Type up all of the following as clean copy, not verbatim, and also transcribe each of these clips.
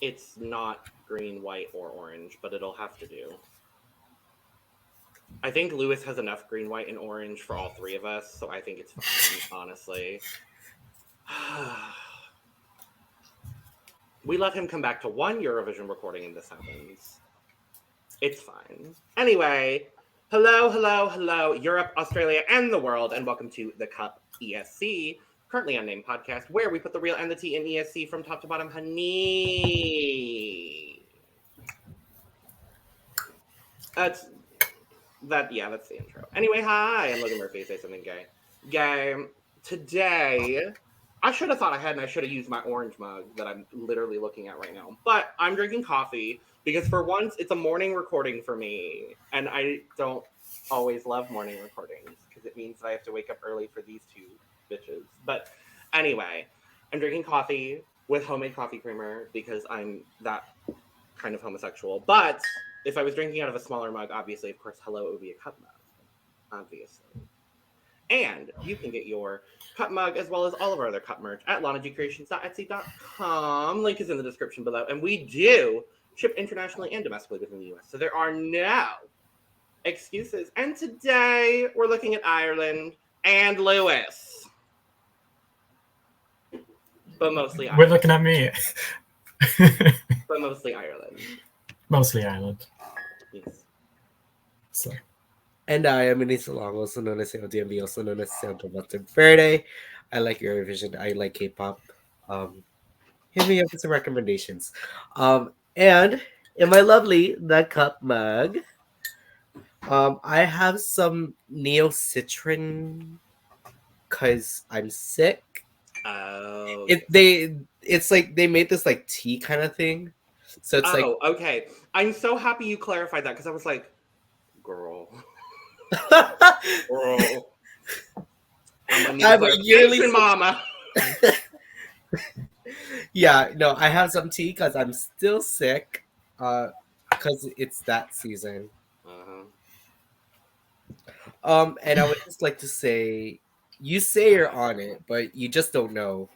It's not green, white, or orange, but it'll have to do. I think Lewis has enough green, white, and orange for all three of us, so I think it's fine, honestly. We let him come back to one Eurovision recording and this happens. It's fine. Anyway, hello, Europe, Australia, and the world, and welcome to the CUP ESC, Currently Unnamed Podcast, where we put the real and the tea in ESC from top to bottom, honey. That's the intro. Anyway, hi, I'm Logan Murphy. Say something gay. Today, I should have thought ahead and I should have used my orange mug that I'm literally looking at right now. But I'm drinking coffee because for once, it's a morning recording for me. And I don't always love morning recordings because it means that I have to wake up early for these two bitches. But anyway, I'm drinking coffee with homemade coffee creamer because I'm that kind of homosexual. But if I was drinking out of a smaller mug, obviously, of course, hello, it would be a cup mug. Obviously. And you can get your cup mug as well as all of our other cup merch at lanagcreations.etsy.com. Link is in the description below. And we do ship internationally and domestically within the US. So there are no excuses. And today we're looking at Ireland and Lewis. But mostly Ireland. We're looking at me. But mostly Ireland. Mostly Ireland. Yes. So. And I am Aneesa, also known as DMB, also known as Santo Verde. I like Eurovision. I like K-pop. Hit me up with some recommendations. And in my lovely The Cup mug, I have some Neocitrin because I'm sick. Oh. It's like they made this like tea kind of thing. So it's okay. I'm so happy you clarified that because I was like, girl. Girl. I'm a yearly mama. Yeah, no, I have some tea because I'm still sick. Because it's that season. And I would just like to say, you say you're on it, but you just don't know.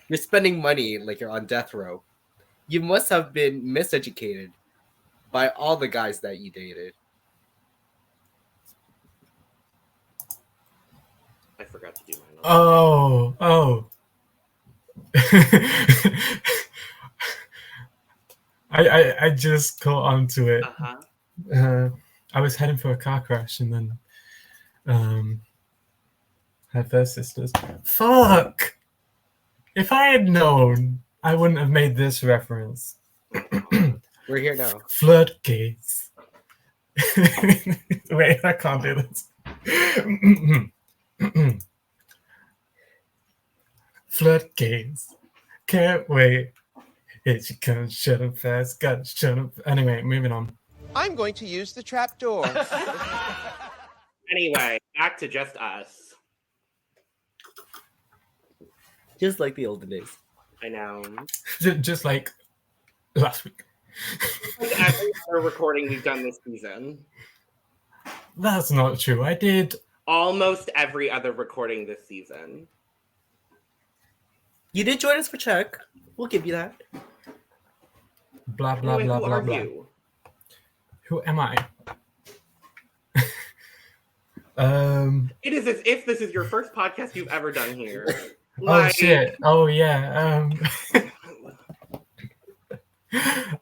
You're spending money like you're on death row. You must have been miseducated by all the guys that you dated. I forgot to do mine. Oh. I just caught on to it. I was heading for a car crash and then had first sisters. Fuck! If I had known, I wouldn't have made this reference. We're here now. Floodgates. Wait, I can't do this. Floodgates. Can't wait. It's you can't shut up fast. Gotta shut up. Anyway, moving on. I'm going to use the trap door. Anyway, back to just us. Just like the olden days. I know. Just like last week. Like every other recording we've done this season. That's not true. I did almost every other recording this season. You did join us for Czech. We'll give you that. Blah blah Anyway, blah who blah are blah. You? Who am I? It is as if this is your first podcast you've ever done here. Oh shit! Oh yeah.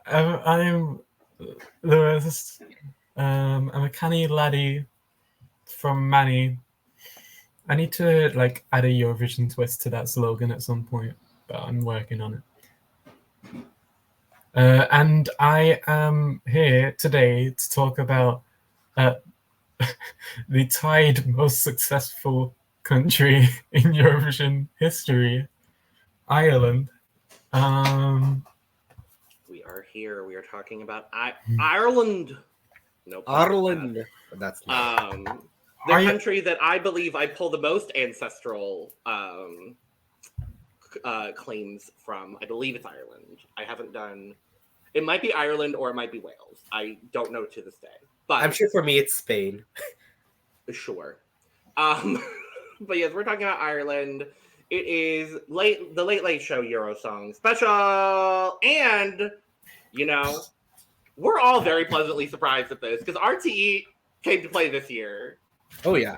I'm Lewis. I'm a canny laddie from Manny. I need to add a Eurovision twist to that slogan at some point, but I'm working on it. And I am here today to talk about the tied most successful country in Eurovision history, Ireland. We are here. We are talking about Ireland. No, Ireland. That's the country that I believe I pull the most ancestral claims from. I believe it's Ireland. I haven't done. It might be Ireland or it might be Wales. I don't know to this day. But I'm sure for me it's Spain. Sure. But yes, we're talking about Ireland. It is the Late Late Show Eurosong special, and You know, we're all very pleasantly surprised at this because RTE came to play this year. Oh yeah.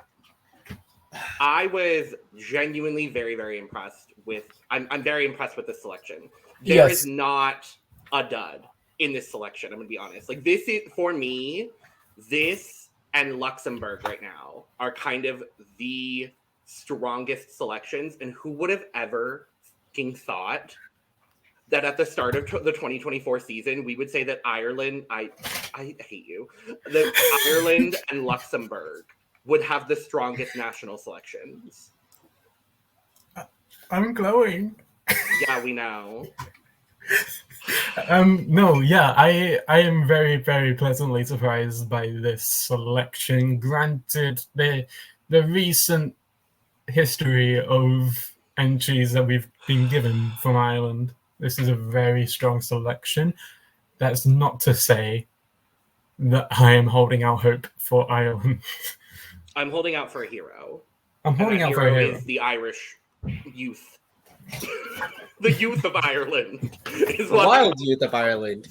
I was genuinely very, very impressed with. I'm very impressed with this selection. There is not a dud in this selection. I'm gonna be honest. Like this is for me. This and Luxembourg right now are kind of the strongest selections. And who would have ever fucking thought that at the start of the 2024 season we would say that Ireland, I hate you, that Ireland and Luxembourg would have the strongest national selections. I'm glowing. Yeah, we know. No, yeah, I am very, very pleasantly surprised by this selection. Granted, the recent history of entries that we've been given from Ireland, this is a very strong selection. That's not to say that I am holding out hope for Ireland. I'm holding out for a hero. I'm holding out for a hero. Is the Irish youth. The youth of Ireland is The what wild youth of Ireland.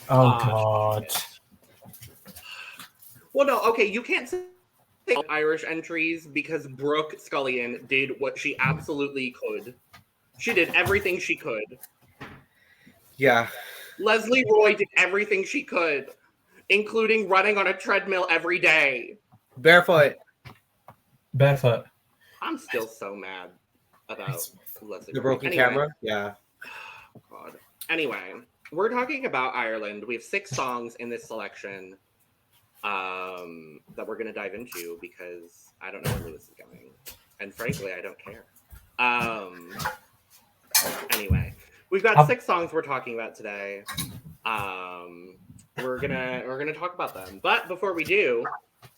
Oh God. Well, no, okay, you can't say Irish entries because Brooke Scullion did what she absolutely could. She did everything she could. Yeah. Leslie Roy did everything she could, including running on a treadmill every day. Barefoot. I'm still so mad about Leslie The Roy. broken camera. Yeah. Oh, God. Anyway, we're talking about Ireland. We have 6 songs in this selection that we're going to dive into because I don't know where Lewis is going. And frankly, I don't care. Anyway, we've got 6 songs we're talking about today. We're gonna talk about them. But before we do,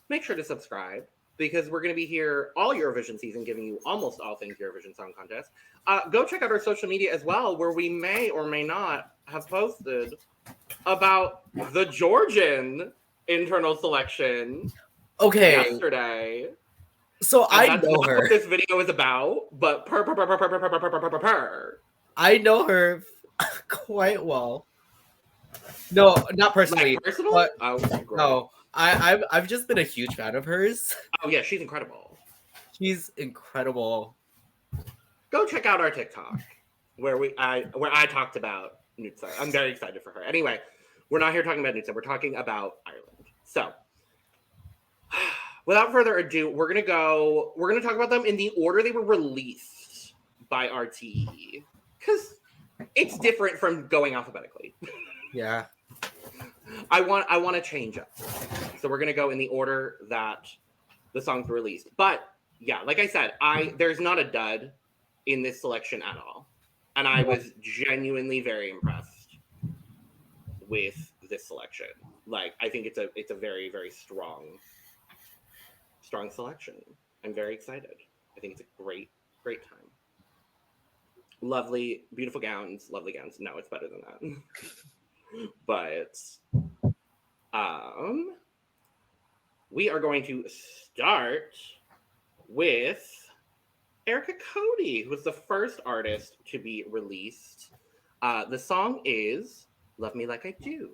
make sure to subscribe because we're going to be here all Eurovision season giving you almost all things Eurovision Song Contest. Go check out our social media as well, where we may or may not have posted about the Georgian internal selection yesterday. So and I know her. What this video is about, but I know her quite well. No, not personally. Like personal? But, Oh, no, I've just been a huge fan of hers. Oh yeah, she's incredible. She's incredible. Go check out our TikTok where I talked about Nutsa. I'm very excited for her. Anyway, we're not here talking about Nutsa. We're talking about Ireland. So, without further ado, we're gonna talk about them in the order they were released by RTE because it's different from going alphabetically. Yeah. I want to change up. So we're gonna go in the order that the songs were released. But yeah, like I said, there's not a dud in this selection at all. And I was genuinely very impressed with this selection. Like I think it's a very, very strong selection. I'm very excited. I think it's a great time. Lovely, beautiful gowns, lovely gowns. No, it's better than that. But we are going to start with Erica-Cody, who was the first artist to be released. The song is Love Me Like I Do.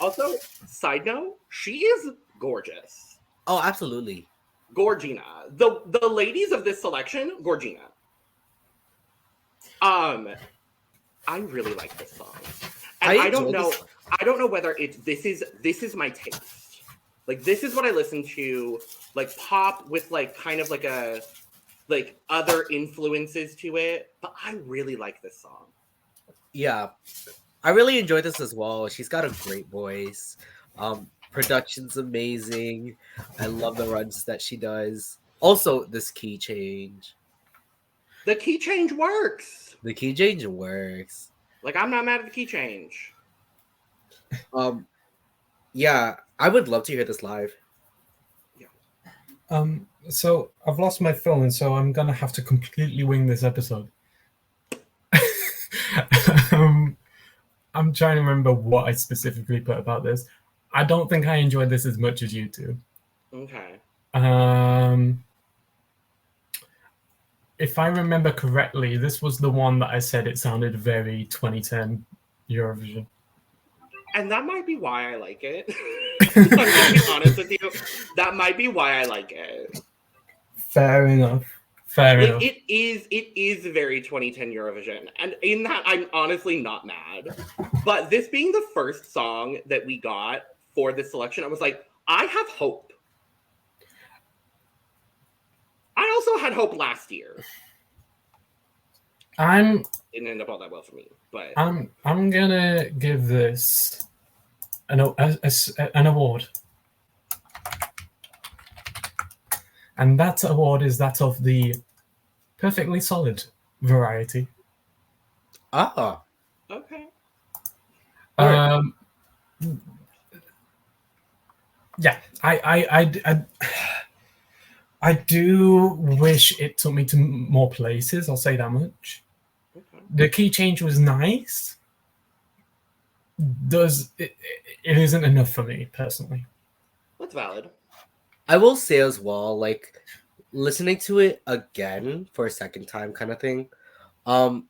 Also, side note, she is gorgeous. Oh, absolutely. Gorgina. The ladies of this selection, Gorgina. I really like this song. And I don't know whether this is my taste. Like this is what I listen to, like pop with like kind of like a like other influences to it, but I really like this song. Yeah. I really enjoyed this as well. She's got a great voice. Production's amazing. I love the runs that she does. Also, this key change. The key change works. The key change works. Like I'm not mad at the key change. Yeah, I would love to hear this live. Yeah. So I've lost my phone, so I'm gonna have to completely wing this episode. I'm trying to remember what I specifically put about this. I don't think I enjoyed this as much as you do. Okay. If I remember correctly, this was the one that I said it sounded very 2010 Eurovision. And that might be why I like it. I'm gonna be honest with you. That might be why I like it. Fair enough. Like, it is very 2010 Eurovision. And in that, I'm honestly not mad. But this being the first song that we got for this selection, I was like, I have hope. I also had hope last year. Didn't end up all that well for me, but I'm gonna give this an award, and that award is that of the perfectly solid variety. Ah, okay. Yeah, I do wish it took me to more places. I'll say that much. Okay. The key change was nice. It isn't enough for me personally. That's valid. I will say as well, like listening to it again for a second time, kind of thing. I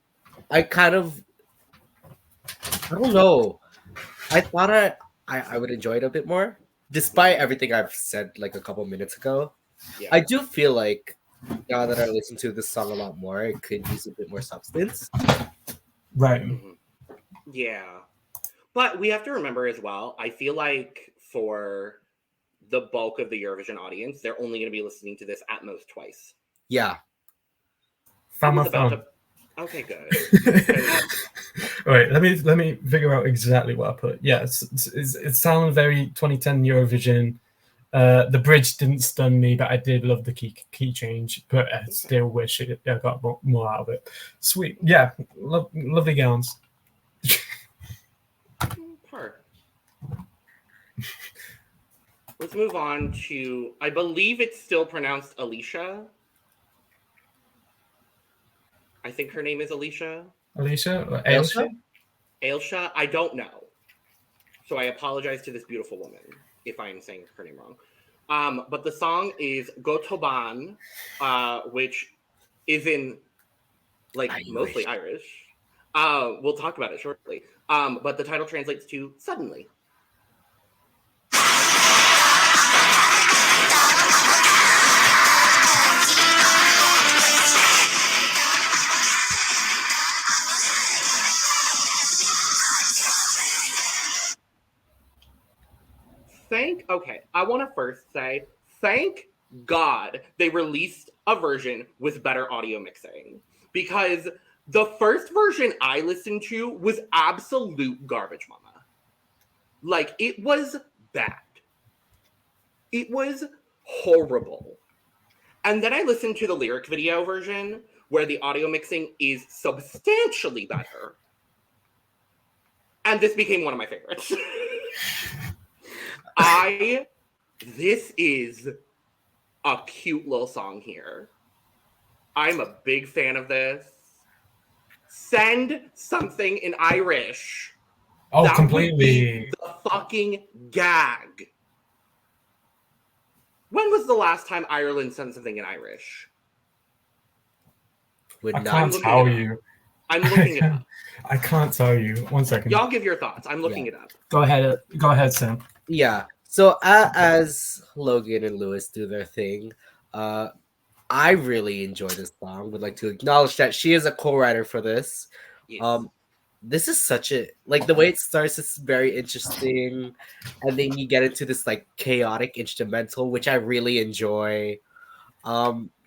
don't know. I thought I would enjoy it a bit more, despite everything I've said like a couple minutes ago. Yeah. I do feel like now that I listen to this song a lot more, it could use a bit more substance. Right. Mhm. Yeah. But we have to remember as well, I feel like for the bulk of the Eurovision audience, they're only going to be listening to this at most twice. Yeah. Found my I was about phone. Okay, good. Wait, let me figure out exactly what I put. Yeah, it sounded very 2010 Eurovision. The bridge didn't stun me, but I did love the key change. But I still wish I got more out of it. Sweet, yeah, lovely gowns. Her. Let's move on to, I believe it's still pronounced Ailsha. I think her name is Ailsha. Ailsha? Or Ailsha? Ailsha, I don't know. So I apologize to this beautiful woman if I am saying her name wrong. But the song is Go Tobann, which is in like mostly Irish. We'll talk about it shortly. But the title translates to suddenly. I want to first say, thank God they released a version with better audio mixing. Because the first version I listened to was absolute garbage, mama. Like, it was bad. It was horrible. And then I listened to the lyric video version, where the audio mixing is substantially better. And this became one of my favorites. This is a cute little song here. I'm a big fan of this. Send something in Irish. Oh, that completely. Would be the fucking gag. When was the last time Ireland sent something in Irish? I can't tell you. I'm looking it up. I can't tell you. 1 second. Y'all give your thoughts. I'm looking it up. Go ahead, Sam. Yeah. So as Logan and Lewis do their thing, I really enjoy this song. Would like to acknowledge that she is a co-writer for this. Yes. This is such a like the way it starts is very interesting, and then you get into this like chaotic instrumental, which I really enjoy.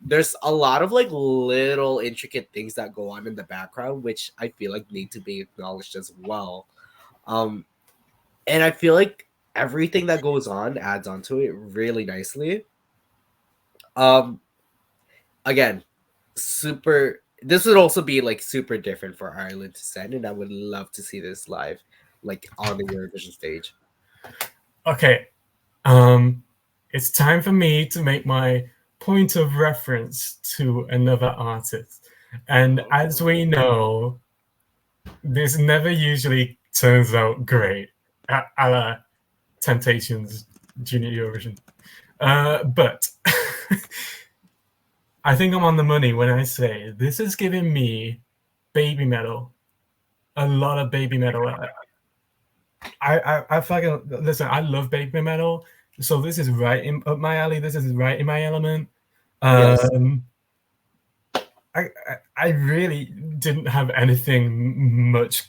There's a lot of like little intricate things that go on in the background, which I feel like need to be acknowledged as well. And I feel like everything that goes on adds onto it really nicely. Again, this would also be like super different for Ireland to send, and I would love to see this live, like on the Eurovision stage. Okay. It's time for me to make my point of reference to another artist. And as we know, this never usually turns out great. A la Temptations Junior Eurovision. But I think I'm on the money when I say this is giving me baby metal. A lot of baby metal. I fucking listen. I love baby metal, so this is right up my alley. This is right in my element. Yes. I really didn't have anything much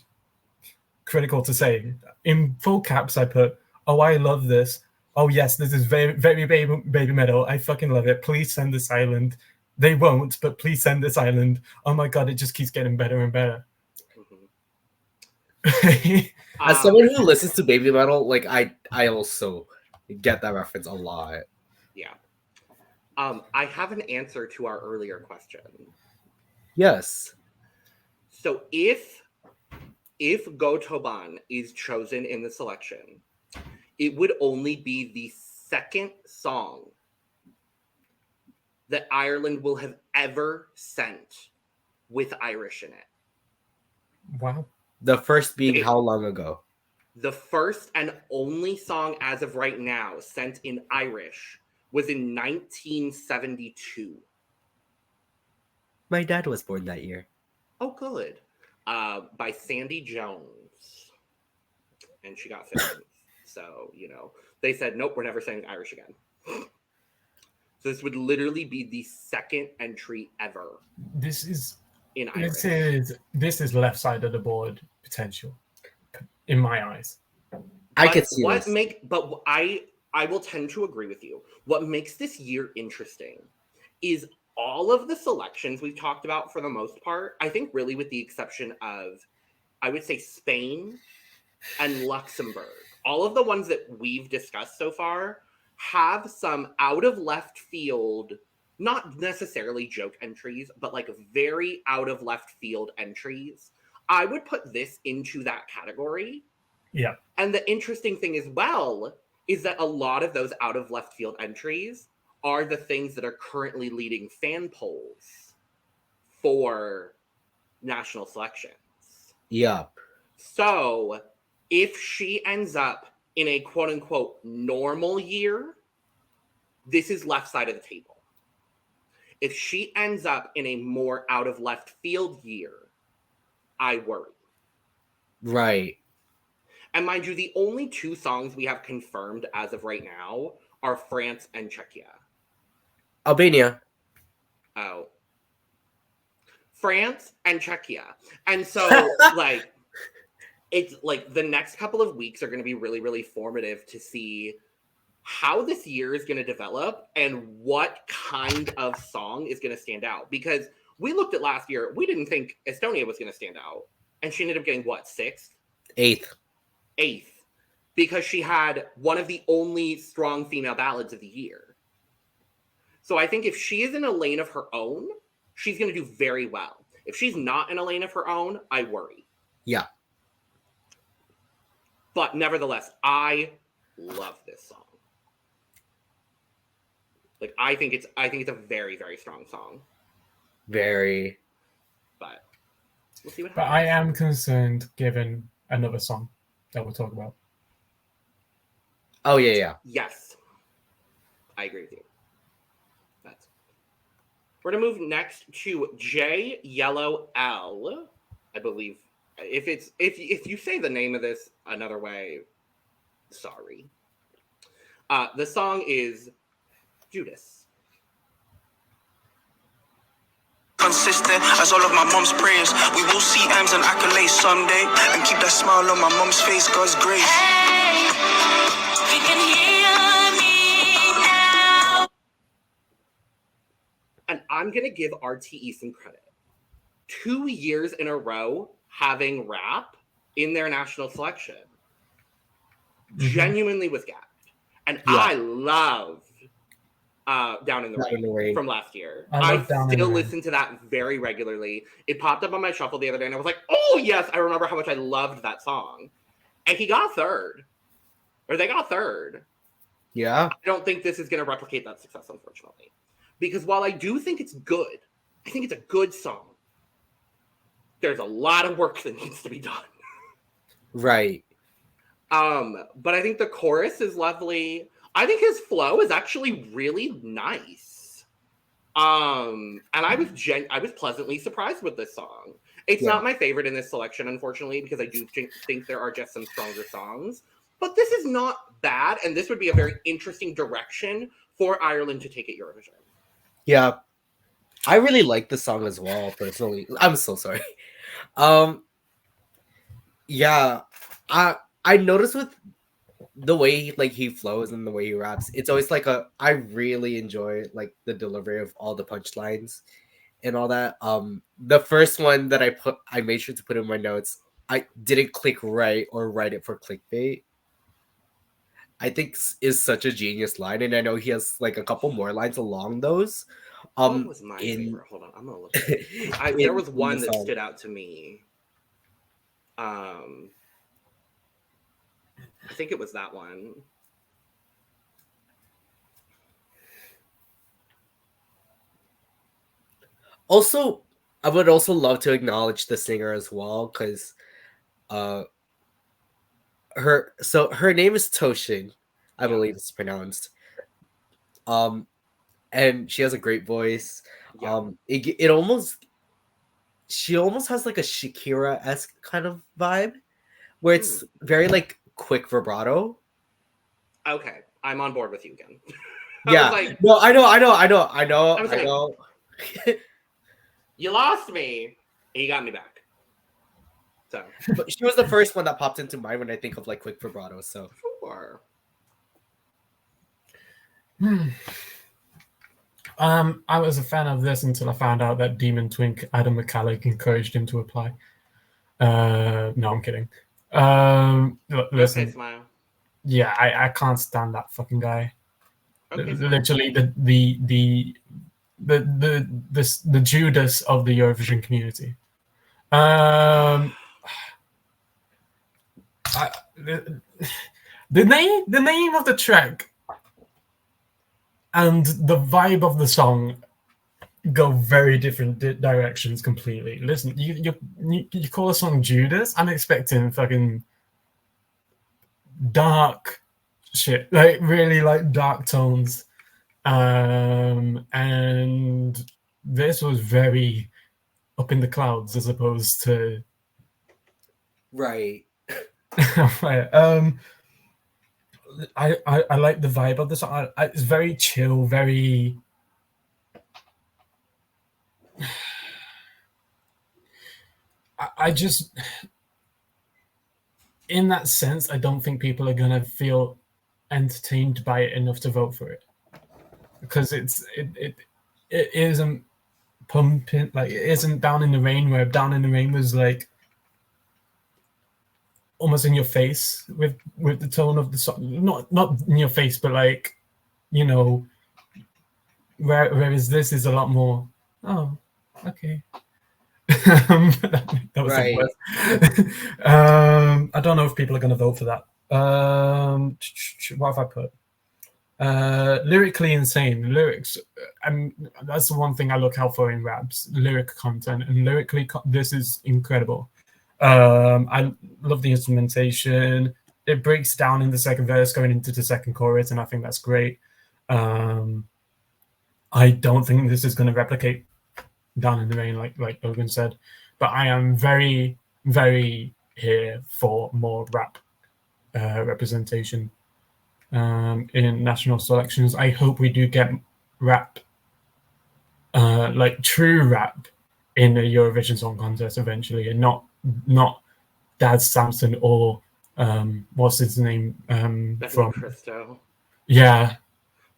critical to say. In full caps, I put, "Oh, I love this. Oh yes, this is very very baby metal. I fucking love it. Please send this island." They won't, but please send this island. Oh my god, it just keeps getting better and better. As someone who listens to baby metal, like I also get that reference a lot. Yeah. I have an answer to our earlier question. Yes. So if Go Tobann is chosen in the selection, it would only be the second song that Ireland will have ever sent with Irish in it. Wow. The first being how long ago? The first and only song as of right now sent in Irish was in 1972. My dad was born that year. Oh, good. By Sandy Jones. And she got 15th. So, they said, nope, we're never singing Irish again. So this would literally be the second entry ever. This is in Irish. This is left side of the board potential, in my eyes. I could see this. But I will tend to agree with you. What makes this year interesting is all of the selections we've talked about for the most part, I think really with the exception of, I would say Spain and Luxembourg. All of the ones that we've discussed so far have some out of left field, not necessarily joke entries, but like very out of left field entries. I would put this into that category. Yeah. And the interesting thing as well is that a lot of those out of left field entries are the things that are currently leading fan polls for national selections. Yeah. So if she ends up in a quote unquote normal year, this is left side of the table. If she ends up in a more out of left field year, I worry. Right. And mind you, the only two songs we have confirmed as of right now are France and Czechia. Albania. Oh. France and Czechia. And so, it's like the next couple of weeks are going to be really, really formative to see how this year is going to develop and what kind of song is going to stand out. Because we looked at last year, we didn't think Estonia was going to stand out. And she ended up getting, what, 6th? 8th. Because she had one of the only strong female ballads of the year. So I think if she is in a lane of her own, she's going to do very well. If she's not in a lane of her own, I worry. Yeah. But nevertheless, I love this song. Like, I think it's a very, very strong song. Very. But we'll see what But happens. I am concerned given another song that we'll talk about. Oh, yeah. Yes. I agree with you. We're going to move next to JyellowL, I believe. If you say the name of this another way, sorry. The song is Judas. Consistent as all of my mom's prayers. We will see M's and accolades someday, and keep that smile on my mom's face, God's grace. Hey, you can hear me now. And I'm going to give RTE some credit. 2 years in a row having rap in their national selection genuinely was gapped. And I loved Down in the Rain from last year. I still listen to that very regularly. It popped up on my shuffle the other day and I was like, oh yes, I remember how much I loved that song. And he got 3rd. Or they got 3rd. Yeah. I don't think this is going to replicate that success, unfortunately. Because while I do think it's good, I think it's a good song. There's a lot of work that needs to be done. Right. But I think the chorus is lovely. I think his flow is actually really nice. And I was pleasantly surprised with this song. It's not my favorite in this selection, unfortunately, because I do think there are just some stronger songs. But this is not bad, and this would be a very interesting direction for Ireland to take at Eurovision. Yeah. I really like the song as well, personally. I'm so sorry. Yeah. I noticed with the way he flows and the way he raps, it's always I really enjoy the delivery of all the punchlines and all that. The first one that I made sure to put in my notes, I didn't click right or write it for clickbait. I think is such a genius line, and I know he has a couple more lines along those. What was my favorite? Hold on, I'm gonna look. There was one that stood out to me. I think it was that one. Also, I would also love to acknowledge the singer as well, because her name is Toshin, I believe it's pronounced. And she has a great voice. Yeah. She almost has a Shakira-esque kind of vibe, where it's very quick vibrato. Okay, I'm on board with you again. Yeah. No, I know. You lost me, and you got me back. So, but she was the first one that popped into mind when I think of quick vibrato. So sure. I was a fan of this until I found out that Demon Twink Adam McCallick encouraged him to apply. No, I'm kidding. Listen, Okay, smile. Yeah, I can't stand that fucking guy. Okay, literally the Judas of the Eurovision community. The name of the track and the vibe of the song go very different directions completely. Listen, you call a song Judas, I'm expecting fucking dark shit, really dark tones. And this was very up in the clouds as opposed to right. right. I like the vibe of the song. It's very chill, very I just in that sense, I don't think people are gonna feel entertained by it enough to vote for it, because it isn't pumping, it isn't Down in the Rain, where Down in the Rain was almost in your face with the tone of the song. Not in your face, but whereas this is a lot more, oh, okay. That was right. I don't know if people are going to vote for that. What have I put? Lyrically insane. Lyrics, that's the one thing I look out for in raps, lyric content, and lyrically this is incredible. I love the instrumentation. It breaks down in the second verse going into the second chorus, and I think that's great. I don't think this is going to replicate Down in the Rain, like Logan said, but I am very, very here for more rap representation in national selections. I hope we do get rap, true rap, in a Eurovision Song Contest eventually, and not Dad Samson or what's his name from Cristo. Yeah.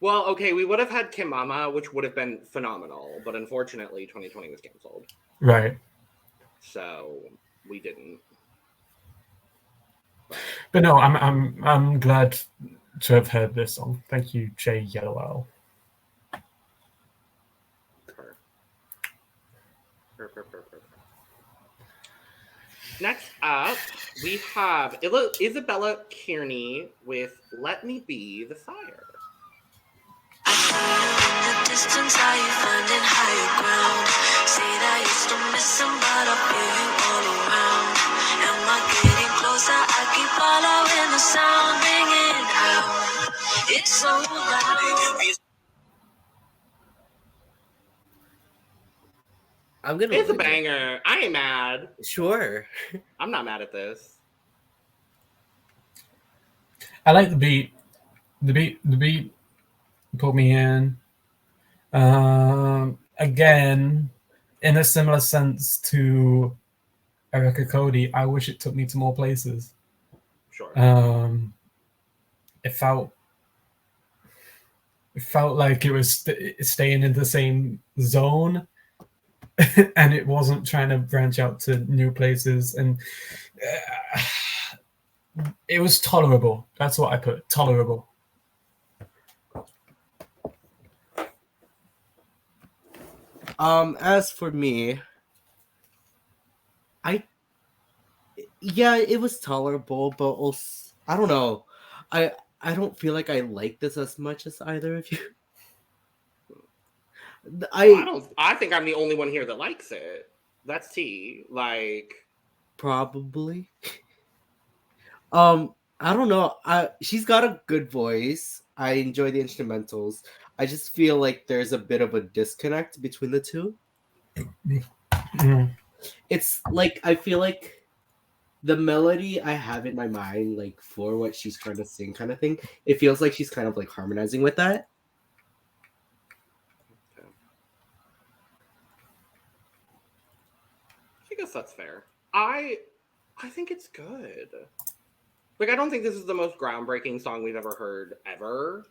Well, okay, we would have had Kim Mama, which would have been phenomenal, but unfortunately 2020 was canceled. Right. So we didn't. But no, I'm glad to have heard this song. Thank you, JyellowL. Next up, we have Isabella Kearney with "Let Me Be the Fire." I see you in the distance, how you finding higher ground. Say that you're still missing, but I feel you all around. Am I getting closer? so loud. I'm gonna. It's a like it. banger. I ain't mad. Sure. I'm not mad at this. I like the beat. The beat put me in. Again, in a similar sense to Erica-Cody, I wish it took me to more places. Sure. It felt like it was staying in the same zone, and it wasn't trying to branch out to new places, and it was tolerable. That's what I put, tolerable. As for me, it was tolerable, but also, I don't know. I don't feel like I like this as much as either of you. I think I'm the only one here that likes it. That's tea. Like, probably. I don't know. She's got a good voice. I enjoy the instrumentals. I just feel like there's a bit of a disconnect between the two. It's like I feel like the melody I have in my mind, like for what she's trying to sing, kind of thing. It feels like she's kind of like harmonizing with that. I guess that's fair. I think it's good. Like, I don't think this is the most groundbreaking song we've ever heard ever.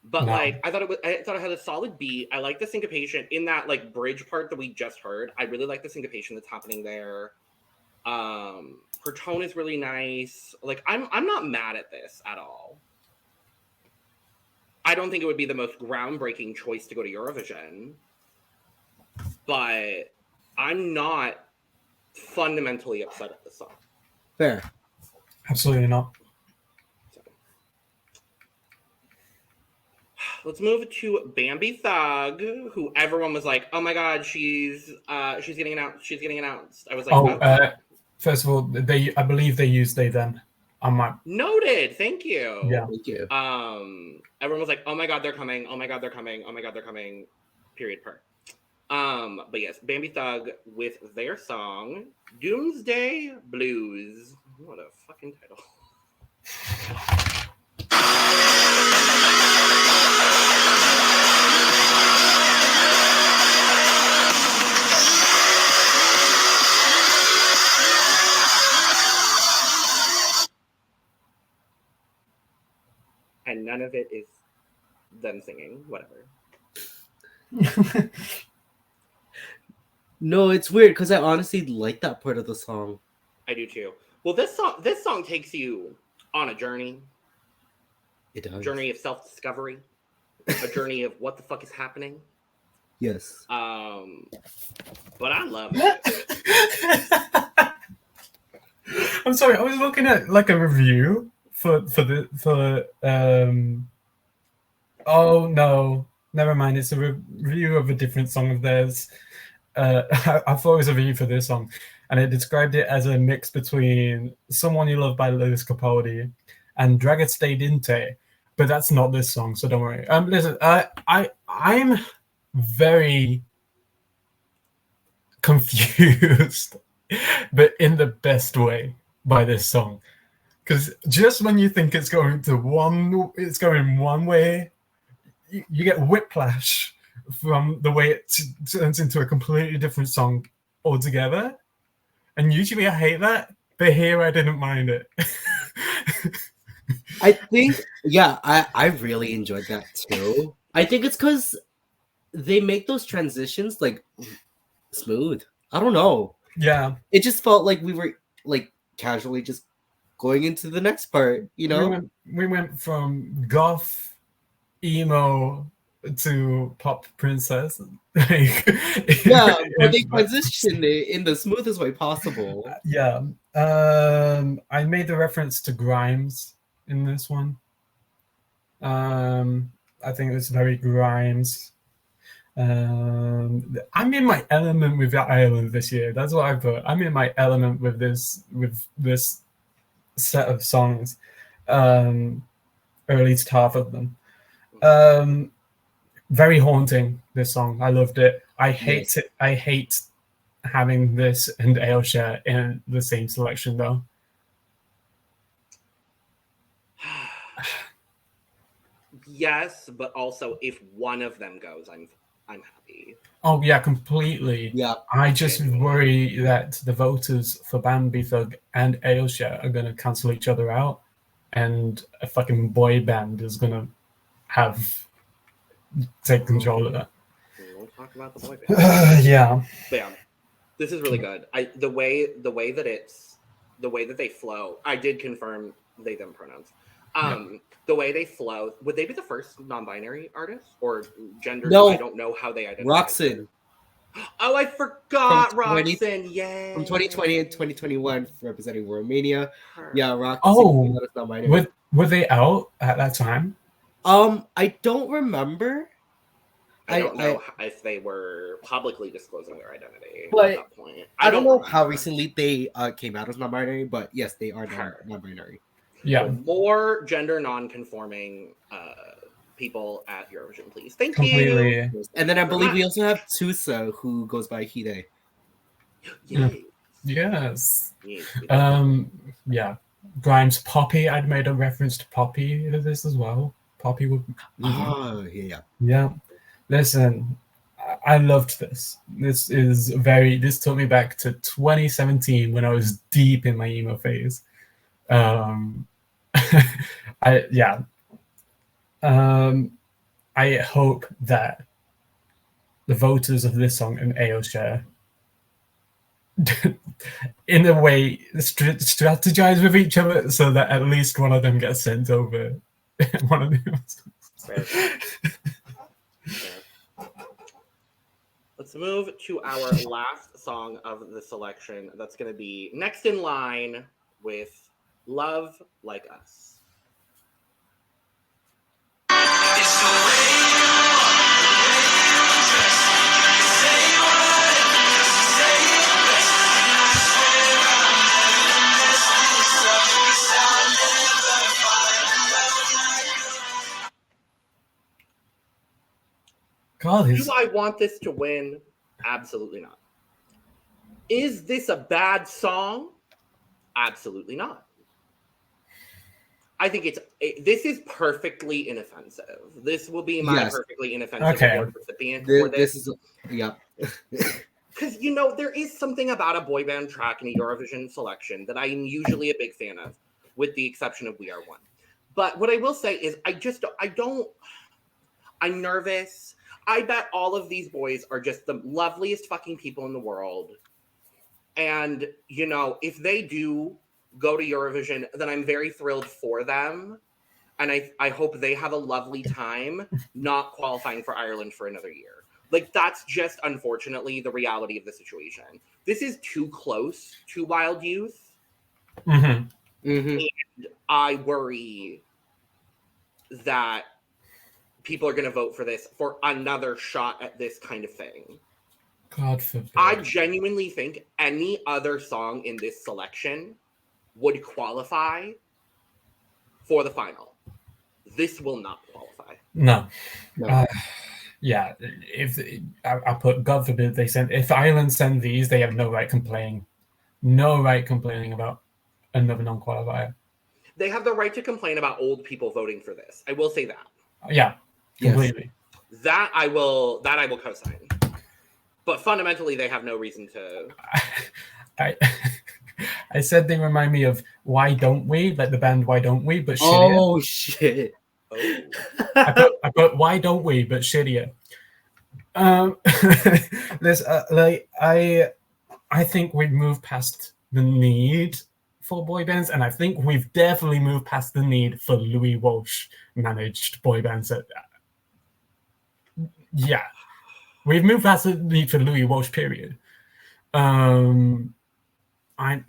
But No. like, I thought it had a solid beat. I like the syncopation in that like bridge part that we just heard. I really like the syncopation that's happening there. Her tone is really nice. Like, I'm not mad at this at all. I don't think it would be the most groundbreaking choice to go to Eurovision, but I'm not fundamentally upset at this song. Fair. Absolutely not. Let's move to Bambie Thug, who everyone was like, "Oh my God, she's getting announced. She's getting announced." I was like, first of all, I believe they used they them. I might. Noted. Thank you. Yeah. Thank you. Everyone was like, "Oh my God, they're coming. Oh my God, they're coming. Oh my God, they're coming." Period. Per. But yes, Bambie Thug with their song "Doomsday Blues." What a fucking title. And none of it is them singing, whatever. No, it's weird because I honestly like that part of the song. I do too. Well, this song takes you on a journey. It does. Journey of self-discovery. A journey of what the fuck is happening. Yes. But I love it. I'm sorry, I was looking at like a review for oh no, never mind, it's a review of a different song of theirs. I thought it was a review for this song, and it described it as a mix between Someone You Love by Lewis Capaldi and Dragate Dinte, but that's not this song, so don't worry. Listen, I'm very confused, but in the best way, by this song. Because just when you think it's going one way, you get whiplash from the way it turns into a completely different song altogether. And usually I hate that, but here I didn't mind it. I think, yeah, I really enjoyed that too. I think it's because they make those transitions like smooth. I don't know. Yeah. It just felt like we were like casually just going into the next part, you know? We went from goth, emo to pop princess. Yeah, but they transitioned it in the smoothest way possible. Yeah. I made the reference to Grimes in this one. I think it's very Grimes. I'm in my element with Ireland this year. That's what I put. I'm in my element with this set of songs. Or at least half of them. Very haunting, this song. I loved it. I hate it. I hate having this and Ailsha in the same selection, though. Yes, but also if one of them goes, I'm happy. Oh yeah, completely. Yeah. I just worry that the voters for Bambie, Thug, and Ailsha are gonna cancel each other out, and a fucking boy band is gonna take control of that. We'll talk about the boy band. Yeah. But yeah, this is really good. The way that they flow. I did confirm they them pronouns. The way they flow. Would they be the first non-binary artist or gender? No. I don't know how they identify. Roxanne. Oh, I forgot From 20 Roxanne. Yay. From 2020 and 2021, representing Romania. Yeah, Roxanne. Oh, is non-binary. were they out at that time? I don't remember. I don't know if they were publicly disclosing their identity But at that point. I don't know how remember. recently they came out as non-binary, but yes, they are non-binary. Yeah. More gender non-conforming people at Eurovision, please. Thank Completely. you. And then I believe we also have Tusa, who goes by Hide. Yay. Yes. Yes. Yeah. Grimes Poppy. I'd made a reference to Poppy to this as well. Poppy would. Oh, yeah. Yeah. Listen, I loved this. This took me back to 2017 when I was deep in my emo phase. I hope that the voters of this song and Ailsha in a way strategize with each other so that at least one of them gets sent over. One of them. Let's move to our last song of the selection. That's going to be next in line with Love Like Us. God, Do I want this to win? Absolutely not. Is this a bad song? Absolutely not. I think this is perfectly inoffensive. This will be my perfectly inoffensive award recipient for this. This is yeah. Because there is something about a boy band track in a Eurovision selection that I'm usually a big fan of, with the exception of We Are One. But what I will say is I'm nervous. I bet all of these boys are just the loveliest fucking people in the world. And, if they do go to Eurovision, then I'm very thrilled for them. And I hope they have a lovely time not qualifying for Ireland for another year. Like, that's just, unfortunately, the reality of the situation. This is too close to Wild Youth. Mm-hmm. Mm-hmm. And I worry that people are going to vote for this for another shot at this kind of thing. God forbid. I genuinely think any other song in this selection would qualify for the final. This will not qualify. No. Yeah, if I put, God forbid they send, if Ireland send these, they have no right complaining. No right complaining about another non-qualifier. They have the right to complain about old people voting for this. I will say that. Yeah, completely. Yes. That I will co-sign. But fundamentally, they have no reason to. I said they remind me of Why Don't We, like the band Why Don't We, but shittier. Oh shit! Oh. I put Why Don't We, but shittier. I think we've moved past the need for boy bands, and I think we've definitely moved past the need for Louis Walsh managed boy bands. Yeah, we've moved past the need for Louis Walsh. Period. I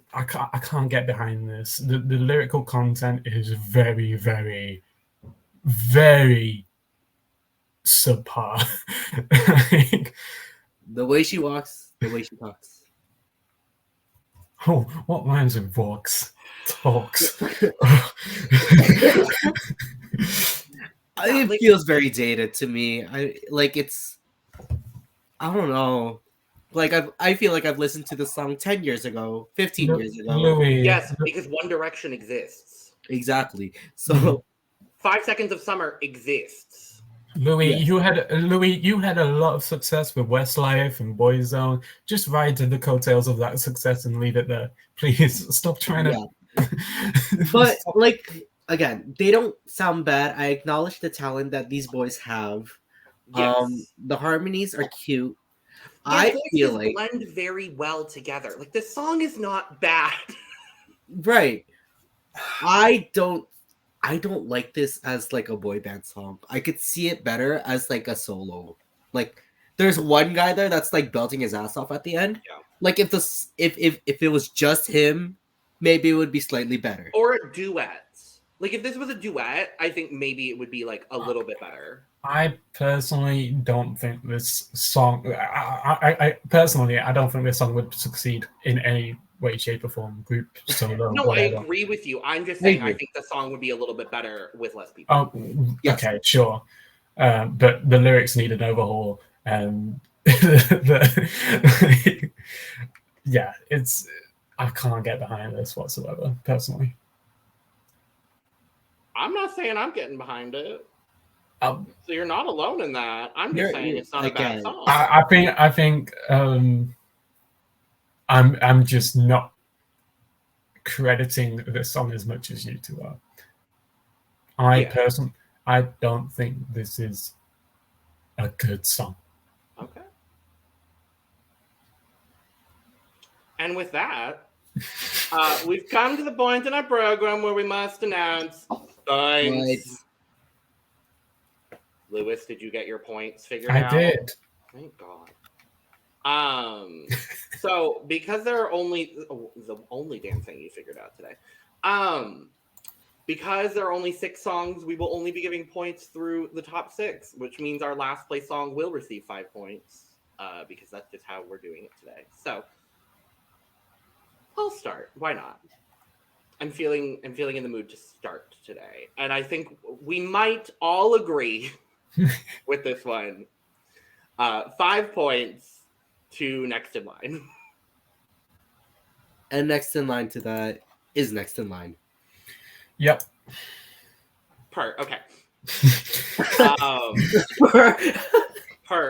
can't get behind this. The lyrical content is very, very, very subpar. The way she walks, the way she talks. Oh, what rhymes with walks? Talks. it like- feels very dated to me. I don't know. Like I feel like I've listened to the song 10 years ago, 15 years ago. Louis, Yes, because One Direction exists. Exactly. So 5 Seconds of Summer exists. Louis, Yes. you had a lot of success with Westlife and Boyzone. Just ride to the coattails of that success and leave it there. Please stop trying to. but like again, they don't sound bad. I acknowledge the talent that these boys have. Yes. The harmonies are cute. Their I voices feel like blend very well together. Like, this song is not bad. right. I don't like this as like a boy band song. I could see it better as like a solo. Like there's one guy there that's like belting his ass off at the end. Yeah. Like if it was just him, maybe it would be slightly better. Or a duet. Like, if this was a duet, I think maybe it would be like a little bit better. I personally don't think this song. I personally, I don't think this song would succeed in any way, shape, or form. Group solo. No, whatever. I agree with you. I'm just saying I agree. think the song would be a little bit better with less people. Oh, Yes. okay, sure. But the lyrics need an overhaul, and yeah, it's. I can't get behind this whatsoever, personally. I'm not saying I'm getting behind it. Um, So you're not alone in that. I'm just saying it's not a bad song. I think I'm just not crediting this song as much as you two are. I don't think this is a good song. Okay. And with that, we've come to the point in our program where we must announce points. Lewis, did you get your points figured out? I did. Thank God. So because there are only the only damn thing you figured out today. Because there are only 6 songs, we will only be giving points through the top 6, which means our last place song will receive 5 points. Because that's just how we're doing it today. So I'll start. Why not? I'm feeling in the mood to start today. And I think we might all agree with this one. 5 points to Next in Line. And next in line to that is Next in Line. Yep. Okay.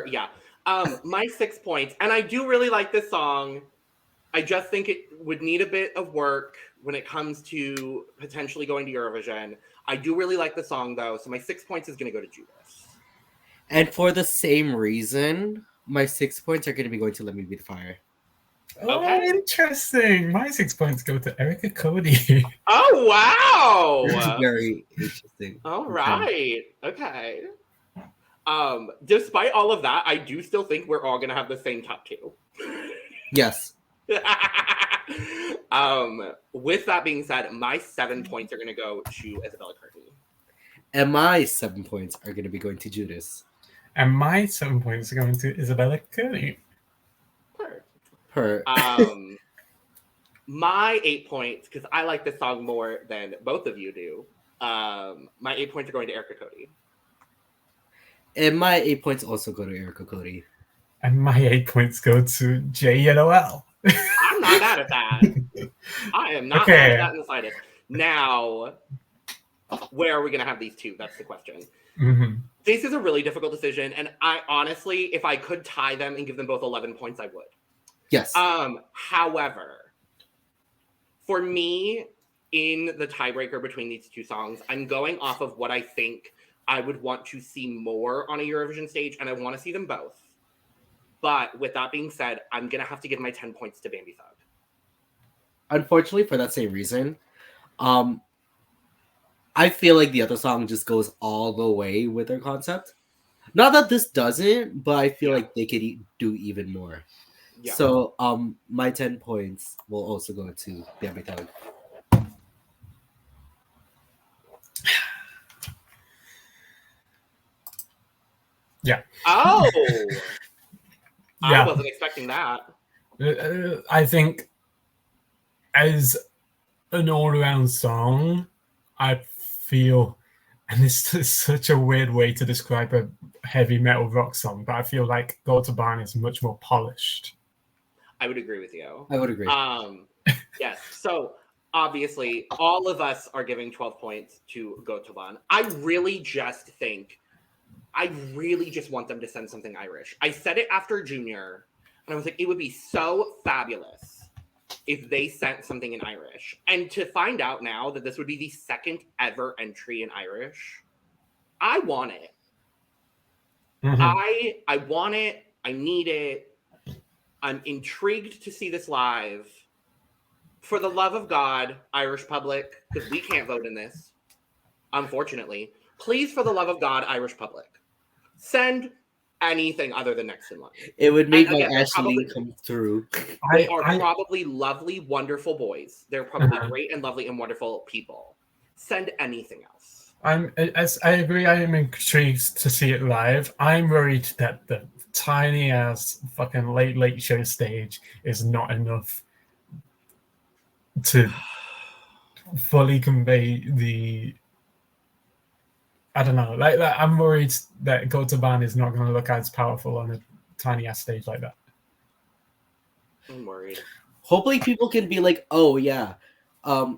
Yeah. My 6 points, and I do really like this song. I just think it would need a bit of work when it comes to potentially going to Eurovision. I do really like the song though, so my 6 points is going to go to Judas. And for the same reason, my 6 points are going to be going to Let Me Be the Fire. Oh, Okay. interesting. My 6 points go to Erica-Cody. Oh wow! Very interesting. All right. Okay. Despite all of that, I do still think we're all gonna have the same top 2. Yes. With that being said, my 7 points are gonna go to Isabella Kearney. And my 7 points are going to be going to Judas. And my 7 points are going to Isabella-Cody. Her. My 8 points, because I like this song more than both of you do. My 8 points are going to Erica-Cody. And my 8 points also go to Erica-Cody. And my 8 points go to JyellowL. I'm not mad at that. I am not mad at that in the slightest. Now, where are we going to have these two? That's the question. Mm-hmm. This is a really difficult decision, and I honestly, if I could tie them and give them both 11 points, I would. Yes. However, for me, in the tiebreaker between these two songs, I'm going off of what I think I would want to see more on a Eurovision stage, and I want to see them both. But with that being said, I'm going to have to give my 10 points to Bambie Thug. Unfortunately, for that same reason, I feel like the other song just goes all the way with their concept. Not that this doesn't, but I feel like they could do even more. Yeah. So, my 10 points will also go to Bambie Thug. Yeah. Oh! Yeah. I wasn't expecting that. I think as an all-around song, I feel And this is such a weird way to describe a heavy metal rock song, but I feel like Go Tobann is much more polished. I would agree with you. I would agree. Yes. So obviously, all of us are giving 12 points to Go Tobann. I really just want them to send something Irish. I said it after Junior, and I was like, it would be so fabulous if they sent something in Irish. And to find out now that this would be the second ever entry in Irish, I want it. Mhm. I want it. I need it. I'm intrigued to see this live. For the love of God, Irish public, because we can't vote in this, unfortunately. Please, for the love of God, Irish public, send anything other than Next in Line. It would make And my again, Ashley come through. They are probably lovely, wonderful boys. They're probably Uh-huh. great and lovely and wonderful people. Send anything else. I agree. I am intrigued to see it live. I'm worried that the tiny ass fucking late show stage is not enough to fully convey the. I don't know. Like I'm worried that Go Tobann is not going to look as powerful on a tiny ass stage like that. I'm worried. Hopefully people can be like, oh yeah,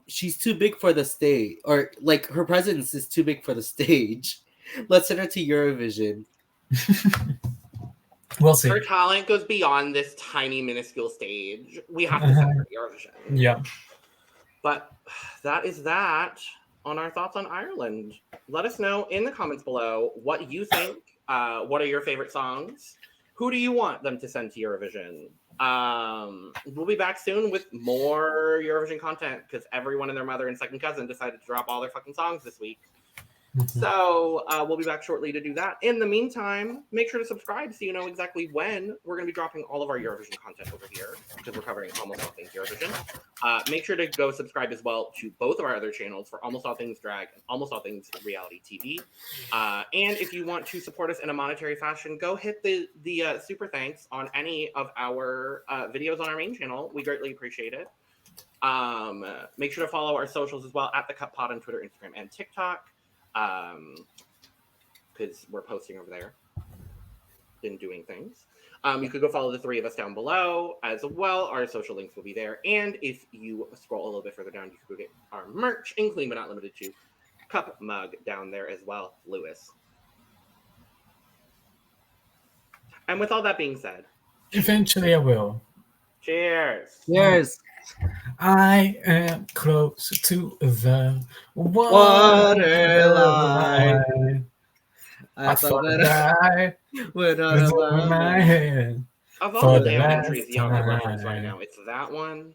she's too big for the stage, or like her presence is too big for the stage. Let's send her to Eurovision. We'll see. Her talent goes beyond this tiny, minuscule stage. We have to send her to Eurovision. Yeah. But that is that on our thoughts on Ireland. Let us know in the comments below what you think. What are your favorite songs? Who do you want them to send to Eurovision? We'll be back soon with more Eurovision content because everyone and their mother and second cousin decided to drop all their fucking songs this week. So we'll be back shortly to do that. In the meantime, make sure to subscribe so you know exactly when we're going to be dropping all of our Eurovision content over here because we're covering almost all things Eurovision. Make sure to go subscribe as well to both of our other channels for Almost All Things Drag and Almost All Things Reality TV. And if you want to support us in a monetary fashion, go hit the super thanks on any of our videos on our main channel. We greatly appreciate it. Make sure to follow our socials as well at the Cup Pod on Twitter, Instagram, and TikTok. Because we're posting over there and doing things. You could go follow the three of us down below as well. Our social links will be there. And if you scroll a little bit further down, you could go get our merch, including but not limited to cup mug down there as well, Lewis. And with all that being said, Eventually I will. cheers. Yes. I am close to the Waterline. I thought that I went was on over my head. Of all For the the damn last entries y'all can reference right time. now, it's that one.